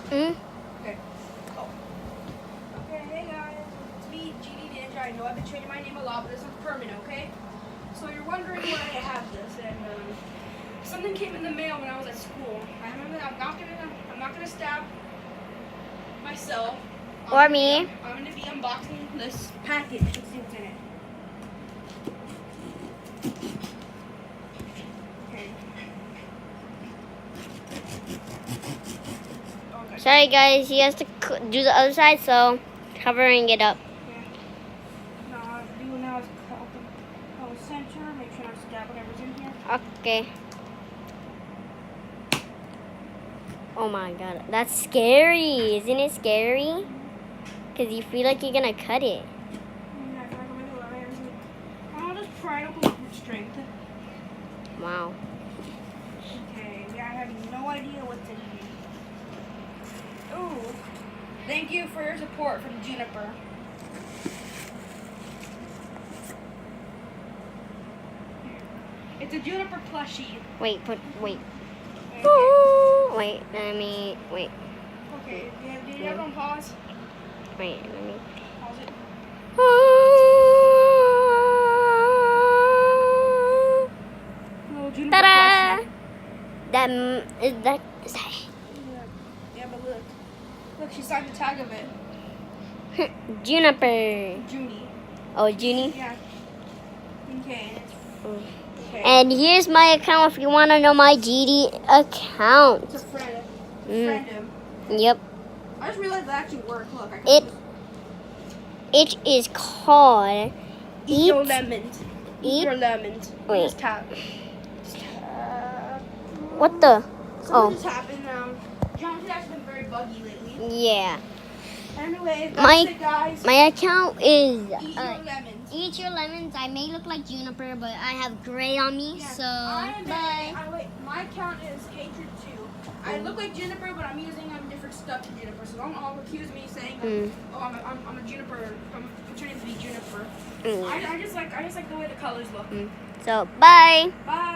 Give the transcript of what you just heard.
Mm? Okay. Oh. Okay, hey guys. It's me, GD Ninja. I know I've been changing my name a lot, but this one's permanent, okay? So you're wondering why I have this, and something came in the mail when I was at school. I'm not gonna stab myself. Or me. I'm gonna be unboxing this package. Let's see what's in it. Okay. Okay. Sorry guys, he has to do the other side, so covering it up. Yeah. Now what I'll do now is cut the center, make sure not to stab whatever's in here. Okay. Oh my god, that's scary. Isn't it scary? Because you feel like you're gonna cut it. Yeah, I feel like I'm gonna do everything. I'll just try to hold with strength. Wow. Okay, yeah, I have no idea what's in here. Ooh. Thank you for your support from Juniper. It's a Juniper plushie. Wait. Okay. Wait, wait. Okay, do you have it on pause? Wait, let me. Pause it. Little Juniper Ta-da! plushie. Is that Yeah, but look. Look, she signed the tag of it. Juniper? Junie. Oh, Junie. Yeah. Okay. Okay. And here's my account if you want to know my GD account. It's a friend. It's a friend him. Yep. I just realized that actually worked. Look, I can It is called Eat Your Lemons. Eat Your Lemons. Wait. Just tap. Just tap. What the? Something just happened. Jonathan has been very buggy lately. Yeah. Anyway, that's it, guys. My account is Eat Your Lemons. Eat Your Lemons. I may look like Juniper, but I have gray on me, Yeah. so Bye. My account is Hatred 2. I look like Juniper, but I'm using different stuff to Juniper, so don't all accuse me saying, oh, I'm a Juniper. I'm pretending to be Juniper. I just like the way the colors look. So bye. Bye.